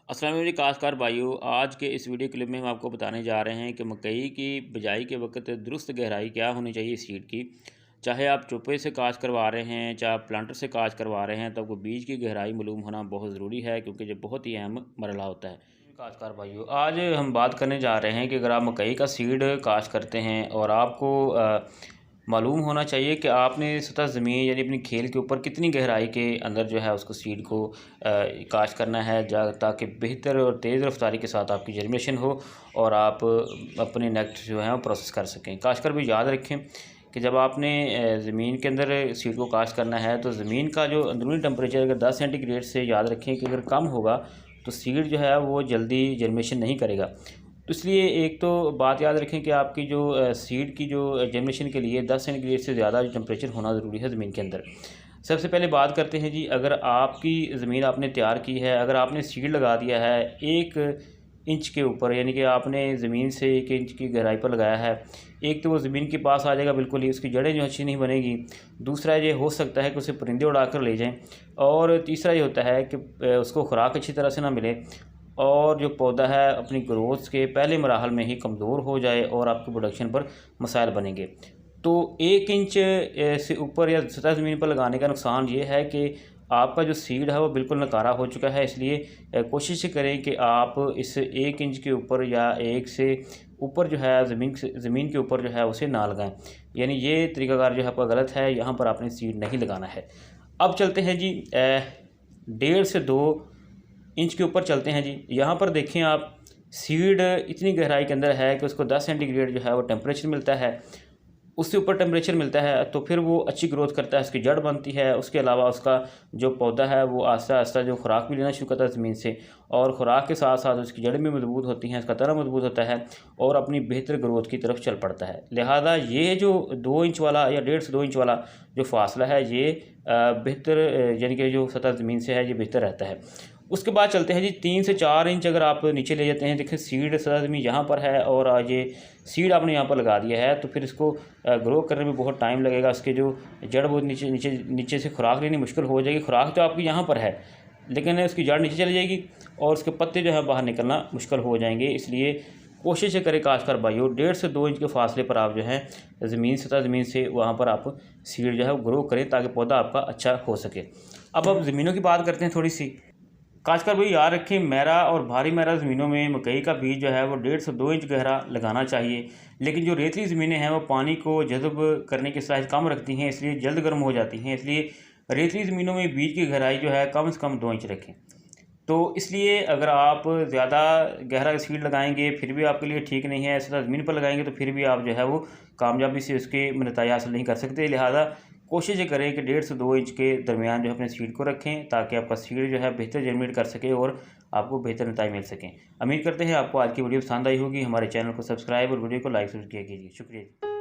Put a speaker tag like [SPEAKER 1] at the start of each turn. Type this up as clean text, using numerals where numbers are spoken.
[SPEAKER 1] अस्सलाम वालेकुम काश्तकार भाइयों। आज के इस वीडियो क्लिप में हम आपको बताने जा रहे हैं कि मकई की बिजाई के वक्त दुरुस्त गहराई क्या होनी चाहिए सीड की। चाहे आप चोपे से काश करवा रहे हैं, चाहे आप प्लांटर से काश करवा रहे हैं, तो आपको बीज की गहराई मालूम होना बहुत ज़रूरी है, क्योंकि ये बहुत ही अहम मरला होता है। काश्तकार भाइयों, आज हम बात करने जा रहे हैं कि अगर आप मकई का सीड काश करते हैं और आपको मालूम होना चाहिए कि आपने सतह ज़मीन यानी अपनी खेल के ऊपर कितनी गहराई के अंदर जो है उसको सीड को काश्त करना है, ताकि बेहतर और तेज़ रफ्तारी के साथ आपकी जर्मिनेशन हो और आप अपने नेक्स्ट जो है वो प्रोसेस कर सकें। काश्त कर भी याद रखें कि जब आपने ज़मीन के अंदर सीड को काश्त करना है तो ज़मीन का जो अंदरूनी टेम्परेचर अगर 10 सेंटीग्रेड से याद रखें कि अगर कम होगा तो सीड जो है वो जल्दी जर्मिनेशन नहीं करेगा। तो इसलिए एक तो बात याद रखें कि आपकी जो सीड की जो जर्मिनेशन के लिए 10 सेंटीग्रेड से ज़्यादा जो टेम्परेचर होना ज़रूरी है ज़मीन के अंदर। सबसे पहले बात करते हैं जी, अगर आपकी ज़मीन आपने तैयार की है, अगर आपने सीड लगा दिया है 1 इंच के ऊपर, यानी कि आपने ज़मीन से 1 इंच की गहराई पर लगाया है, एक तो वो ज़मीन के पास आ जाएगा बिल्कुल ही, उसकी जड़ें जो अच्छी नहीं बनेगी। दूसरा ये हो सकता है कि उसे परिंदे उड़ा कर ले जाएँ, और तीसरा ये होता है कि उसको खुराक अच्छी तरह से ना मिले और जो पौधा है अपनी ग्रोथ के पहले मराहल में ही कमज़ोर हो जाए और आपकी प्रोडक्शन पर मसाइल बनेंगे। तो 1 इंच से ऊपर या सतह ज़मीन पर लगाने का नुकसान ये है कि आपका जो सीड है वो बिल्कुल नकारा हो चुका है। इसलिए कोशिश करें कि आप इस 1 इंच के ऊपर या 1 से ऊपर जो है ज़मीन के ऊपर जो है उसे ना लगाएं। यानी ये तरीक़ाकार जो है आपका गलत है, यहाँ पर आपने सीड नहीं लगाना है। अब चलते हैं जी 1.5 से 2 इंच के ऊपर चलते हैं जी। यहाँ पर देखें आप, सीड इतनी गहराई के अंदर है कि उसको 10 सेंटीग्रेड जो है वो टेम्परेचर मिलता है, उससे ऊपर टेम्परेचर मिलता है तो फिर वो अच्छी ग्रोथ करता है, उसकी जड़ बनती है। उसके अलावा उसका जो पौधा है वो आहिस्ता आहिस्ता जो खुराक भी लेना शुरू करता है ज़मीन से, और खुराक के साथ साथ उसकी जड़ें भी मजबूत होती हैं, उसका तना मजबूत होता है और अपनी बेहतर ग्रोथ की तरफ चल पड़ता है। लिहाजा ये जो 2 इंच वाला या 1.5 से 2 इंच वाला जो फासला है ये बेहतर, यानी कि जो सतह ज़मीन से है ये बेहतर रहता है। उसके बाद चलते हैं जी 3 से 4 इंच अगर आप नीचे ले जाते हैं। देखिए सीड सतह ज़मीन यहाँ पर है और ये सीड आपने यहाँ पर लगा दिया है, तो फिर इसको ग्रो करने में बहुत टाइम लगेगा। इसके जो जड़ वो नीचे नीचे नीचे से खुराक लेनी मुश्किल हो जाएगी। खुराक तो आपकी यहाँ पर है, लेकिन उसकी जड़ नीचे चली जाएगी और उसके पत्ते जो है बाहर निकलना मुश्किल हो जाएंगे। इसलिए कोशिश करें काश्तकार भाइयों, 1.5 से 2 इंच के फासले पर आप जो है सतह ज़मीन से वहाँ पर आप सीड जो है ग्रो करें, ताकि पौधा आपका अच्छा हो सके। अब ज़मीनों की बात करते हैं थोड़ी सी। खासकर भाई याद रखें, मैरा और भारी मैरा ज़मीनों में मकई का बीज जो है वो 1.5 से 2 इंच गहरा लगाना चाहिए। लेकिन जो रेतली ज़मीनें हैं वो पानी को जज़ब करने की सलाहियत कम रखती हैं, इसलिए जल्द गर्म हो जाती हैं। इसलिए रेतली ज़मीनों में बीज की गहराई जो है कम से कम 2 इंच रखें। तो इसलिए अगर आप ज़्यादा गहरा सीड लगाएंगे फिर भी आपके लिए ठीक नहीं है, सतह ज़मीन पर लगाएंगे तो फिर भी आप जो है वो कामयाबी से उसके नतीजे हासिल नहीं कर सकते। लिहाजा कोशिश करें कि 1.5 से 2 इंच के दरमियान जो है अपने सीड को रखें, ताकि आपका सीड जो है बेहतर जर्मिनेट कर सके और आपको बेहतर नतीजे मिल सकें। उम्मीद करते हैं आपको आज की वीडियो पसंद आई होगी। हमारे चैनल को सब्सक्राइब और वीडियो को लाइक ज़रूर किया कीजिए। शुक्रिया।